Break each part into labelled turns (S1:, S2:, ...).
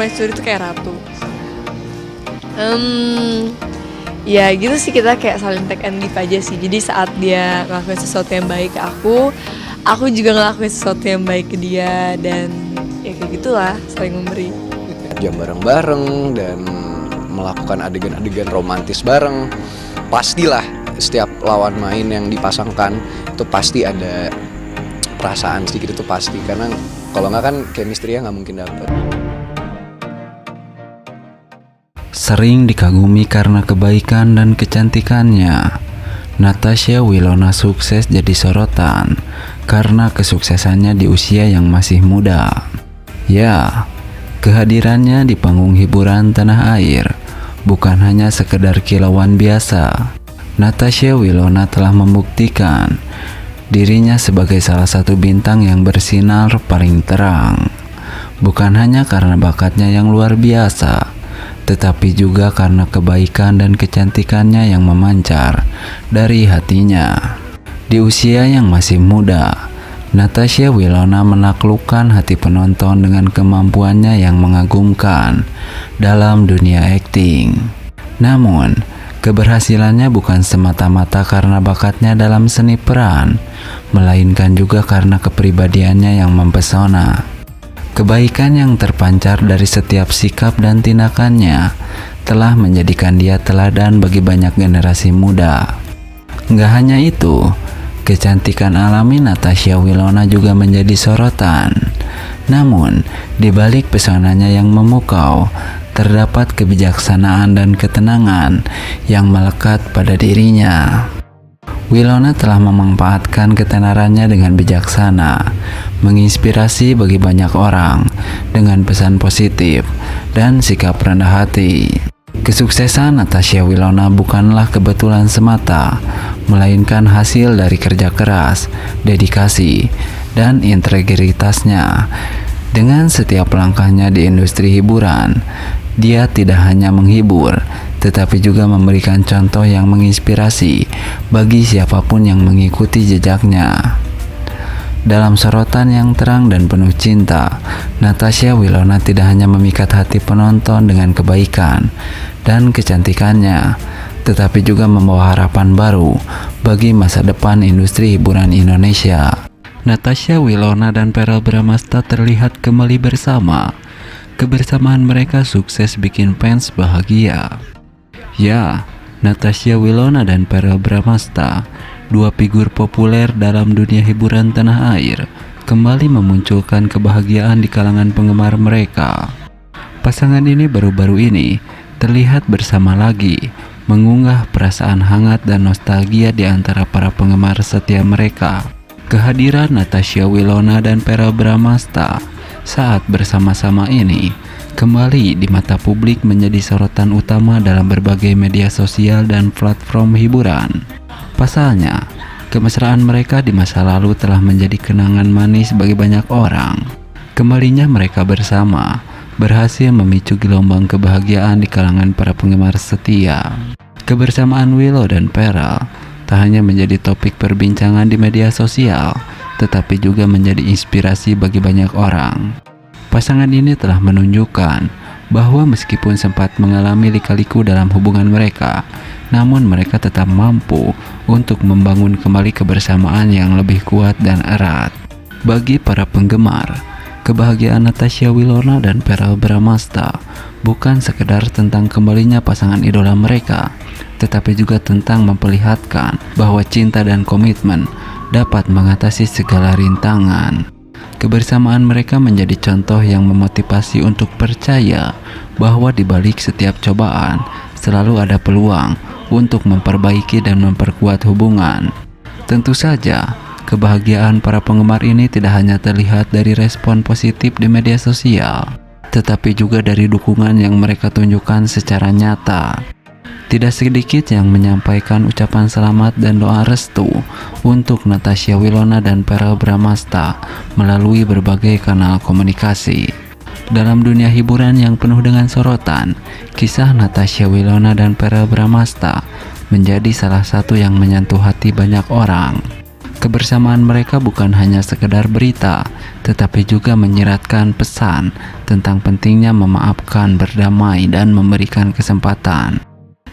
S1: permaisuri itu kayak ratu. Ya gitu sih, kita kayak saling take and give aja sih. Jadi saat dia ngelakuin sesuatu yang baik ke aku juga ngelakuin sesuatu yang baik ke dia, dan ya kayak gitulah, saling memberi.
S2: Jam bareng-bareng dan melakukan adegan-adegan romantis bareng. Pastilah setiap lawan main yang dipasangkan itu pasti ada perasaan sedikit, itu pasti, karena kalau nggak kan chemistry-nya nggak mungkin dapet.
S3: Sering dikagumi karena kebaikan dan kecantikannya, Natasha Wilona sukses jadi sorotan karena kesuksesannya di usia yang masih muda. Ya, kehadirannya di panggung hiburan tanah air bukan hanya sekedar kilauan biasa. Natasha Wilona telah membuktikan dirinya sebagai salah satu bintang yang bersinar paling terang. Bukan hanya karena bakatnya yang luar biasa, tetapi juga karena kebaikan dan kecantikannya yang memancar dari hatinya. Di usia yang masih muda, Natasha Wilona menaklukkan hati penonton dengan kemampuannya yang mengagumkan dalam dunia akting. Namun, keberhasilannya bukan semata-mata karena bakatnya dalam seni peran, melainkan juga karena kepribadiannya yang mempesona. Kebaikan yang terpancar dari setiap sikap dan tindakannya telah menjadikan dia teladan bagi banyak generasi muda. Nggak hanya itu, kecantikan alami Natasha Wilona juga menjadi sorotan. Namun, di balik pesonanya yang memukau, terdapat kebijaksanaan dan ketenangan yang melekat pada dirinya. Wilona telah memanfaatkan ketenarannya dengan bijaksana, menginspirasi bagi banyak orang dengan pesan positif dan sikap rendah hati. Kesuksesan Natasha Wilona bukanlah kebetulan semata, melainkan hasil dari kerja keras, dedikasi, dan integritasnya. Dengan setiap langkahnya di industri hiburan, dia tidak hanya menghibur, tetapi juga memberikan contoh yang menginspirasi bagi siapapun yang mengikuti jejaknya. Dalam sorotan yang terang dan penuh cinta, Natasha Wilona tidak hanya memikat hati penonton dengan kebaikan dan kecantikannya, tetapi juga membawa harapan baru bagi masa depan industri hiburan Indonesia. Natasha Wilona dan Verrell Bramasta terlihat kembali bersama. Kebersamaan mereka sukses bikin fans bahagia. Ya, Natasha Wilona dan Verrell Bramasta, dua figur populer dalam dunia hiburan tanah air, kembali memunculkan kebahagiaan di kalangan penggemar mereka. Pasangan ini baru-baru ini terlihat bersama lagi, mengunggah perasaan hangat dan nostalgia di antara para penggemar setia mereka. Kehadiran Natasha Wilona dan Verrell Bramasta saat bersama-sama ini kembali di mata publik menjadi sorotan utama dalam berbagai media sosial dan platform hiburan. Pasalnya, kemesraan mereka di masa lalu telah menjadi kenangan manis bagi banyak orang. Kembalinya mereka bersama berhasil memicu gelombang kebahagiaan di kalangan para penggemar setia. Kebersamaan Willow dan Verrell tak hanya menjadi topik perbincangan di media sosial, tetapi juga menjadi inspirasi bagi banyak orang. Pasangan ini telah menunjukkan bahwa meskipun sempat mengalami lika-liku dalam hubungan mereka, namun mereka tetap mampu untuk membangun kembali kebersamaan yang lebih kuat dan erat. Bagi para penggemar, kebahagiaan Natasha Wilona dan Verrell Bramasta bukan sekedar tentang kembalinya pasangan idola mereka, tetapi juga tentang memperlihatkan bahwa cinta dan komitmen dapat mengatasi segala rintangan. Kebersamaan mereka menjadi contoh yang memotivasi untuk percaya bahwa di balik setiap cobaan selalu ada peluang untuk memperbaiki dan memperkuat hubungan. Tentu saja, kebahagiaan para penggemar ini tidak hanya terlihat dari respon positif di media sosial, tetapi juga dari dukungan yang mereka tunjukkan secara nyata. Tidak sedikit yang menyampaikan ucapan selamat dan doa restu untuk Natasha Wilona dan Verrell Bramasta melalui berbagai kanal komunikasi. Dalam dunia hiburan yang penuh dengan sorotan, kisah Natasha Wilona dan Verrell Bramasta menjadi salah satu yang menyentuh hati banyak orang. Kebersamaan mereka bukan hanya sekedar berita, tetapi juga menyiratkan pesan tentang pentingnya memaafkan, berdamai, dan memberikan kesempatan.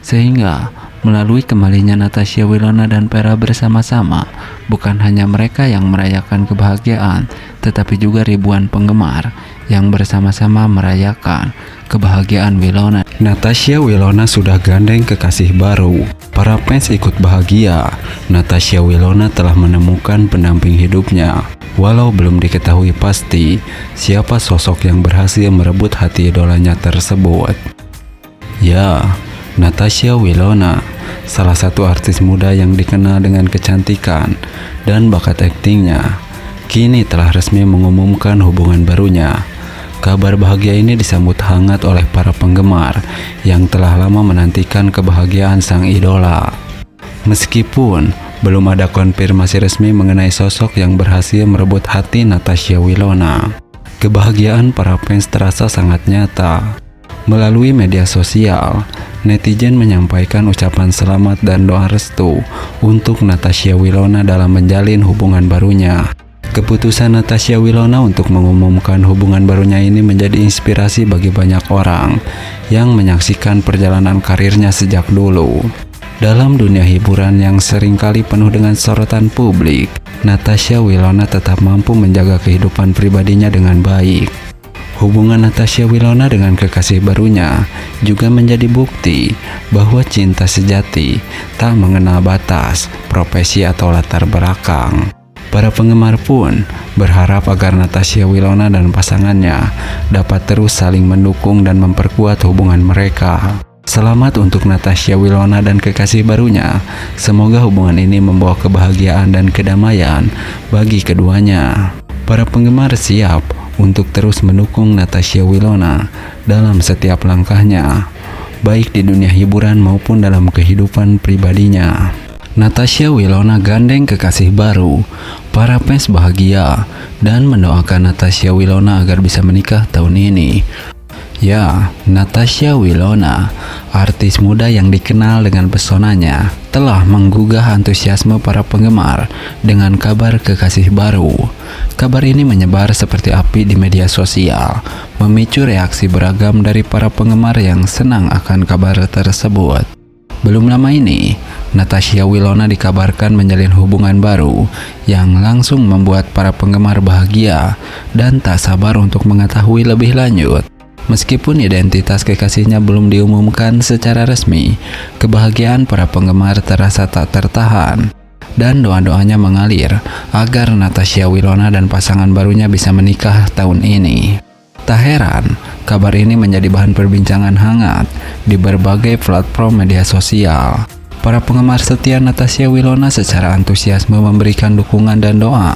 S3: Sehingga, melalui kembalinya Natasha Wilona dan Vera bersama-sama, bukan hanya mereka yang merayakan kebahagiaan, tetapi juga ribuan penggemar yang bersama-sama merayakan kebahagiaan Wilona. Natasha Wilona sudah gandeng kekasih baru. Para fans ikut bahagia. Natasha Wilona telah menemukan pendamping hidupnya. Walau belum diketahui pasti siapa sosok yang berhasil merebut hati idolanya tersebut. Ya, Natasha Wilona, salah satu artis muda yang dikenal dengan kecantikan dan bakat aktingnya, kini telah resmi mengumumkan hubungan barunya. Kabar bahagia ini disambut hangat oleh para penggemar yang telah lama menantikan kebahagiaan sang idola. Meskipun belum ada konfirmasi resmi mengenai sosok yang berhasil merebut hati Natasha Wilona, kebahagiaan para fans terasa sangat nyata. Melalui media sosial, netizen menyampaikan ucapan selamat dan doa restu untuk Natasha Wilona dalam menjalin hubungan barunya. Keputusan Natasha Wilona untuk mengumumkan hubungan barunya ini menjadi inspirasi bagi banyak orang yang menyaksikan perjalanan karirnya sejak dulu. Dalam dunia hiburan yang seringkali penuh dengan sorotan publik, Natasha Wilona tetap mampu menjaga kehidupan pribadinya dengan baik. Hubungan Natasha Wilona dengan kekasih barunya juga menjadi bukti bahwa cinta sejati tak mengenal batas, profesi atau latar belakang. Para penggemar pun berharap agar Natasha Wilona dan pasangannya dapat terus saling mendukung dan memperkuat hubungan mereka. Selamat untuk Natasha Wilona dan kekasih barunya. Semoga hubungan ini membawa kebahagiaan dan kedamaian bagi keduanya. Para penggemar siap untuk terus mendukung Natasha Wilona dalam setiap langkahnya, baik di dunia hiburan maupun dalam kehidupan pribadinya. Natasha Wilona gandeng kekasih baru. Para fans bahagia dan mendoakan Natasha Wilona agar bisa menikah tahun ini. Ya, Natasha Wilona, artis muda yang dikenal dengan pesonanya, telah menggugah antusiasme para penggemar dengan kabar kekasih baru. Kabar ini menyebar seperti api di media sosial, memicu reaksi beragam dari para penggemar yang senang akan kabar tersebut. Belum lama ini, Natasha Wilona dikabarkan menjalin hubungan baru yang langsung membuat para penggemar bahagia dan tak sabar untuk mengetahui lebih lanjut. Meskipun identitas kekasihnya belum diumumkan secara resmi, kebahagiaan para penggemar terasa tak tertahan dan doa-doanya mengalir agar Natasha Wilona dan pasangan barunya bisa menikah tahun ini. Tak heran, kabar ini menjadi bahan perbincangan hangat di berbagai platform media sosial. Para penggemar setia Natasha Wilona secara antusiasme memberikan dukungan dan doa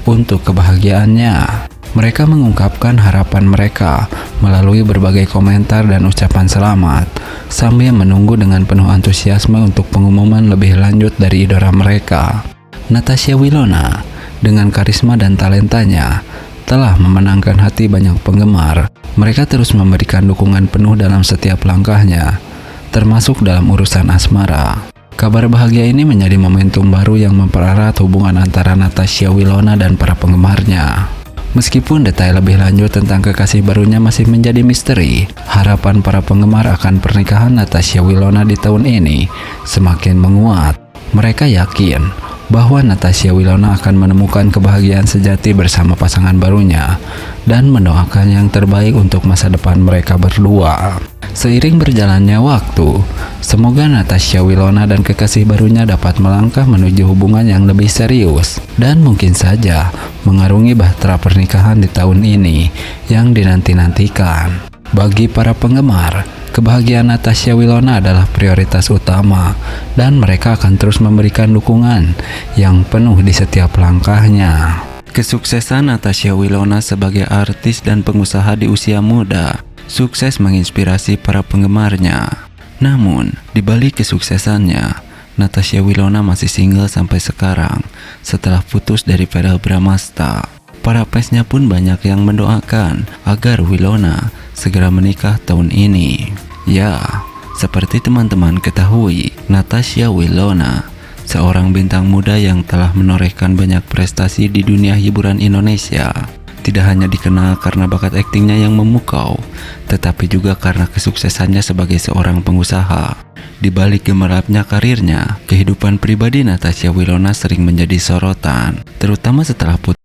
S3: untuk kebahagiaannya. Mereka mengungkapkan harapan mereka melalui berbagai komentar dan ucapan selamat, sambil menunggu dengan penuh antusiasme untuk pengumuman lebih lanjut dari idola mereka. Natasha Wilona, dengan karisma dan talentanya, telah memenangkan hati banyak penggemar. Mereka terus memberikan dukungan penuh dalam setiap langkahnya, termasuk dalam urusan asmara. Kabar bahagia ini menjadi momentum baru yang mempererat hubungan antara Natasha Wilona dan para penggemarnya. Meskipun detail lebih lanjut tentang kekasih barunya masih menjadi misteri, harapan para penggemar akan pernikahan Natasha Wilona di tahun ini semakin menguat. Mereka yakin bahwa Natasha Wilona akan menemukan kebahagiaan sejati bersama pasangan barunya dan mendoakan yang terbaik untuk masa depan mereka berdua. Seiring berjalannya waktu, semoga Natasha Wilona dan kekasih barunya dapat melangkah menuju hubungan yang lebih serius dan mungkin saja mengarungi bahtera pernikahan di tahun ini yang dinanti-nantikan. Bagi para penggemar, kebahagiaan Natasha Wilona adalah prioritas utama dan mereka akan terus memberikan dukungan yang penuh di setiap langkahnya. Kesuksesan Natasha Wilona sebagai artis dan pengusaha di usia muda sukses menginspirasi para penggemarnya. Namun, di balik kesuksesannya, Natasha Wilona masih single sampai sekarang setelah putus dari Verrell Bramasta. Para fansnya pun banyak yang mendoakan agar Wilona segera menikah tahun ini. Ya, seperti teman-teman ketahui, Natasha Wilona seorang bintang muda yang telah menorehkan banyak prestasi di dunia hiburan Indonesia. Tidak hanya dikenal karena bakat aktingnya yang memukau, tetapi juga karena kesuksesannya sebagai seorang pengusaha. Di balik gemerlapnya karirnya, kehidupan pribadi Natasha Wilona sering menjadi sorotan, terutama setelah putus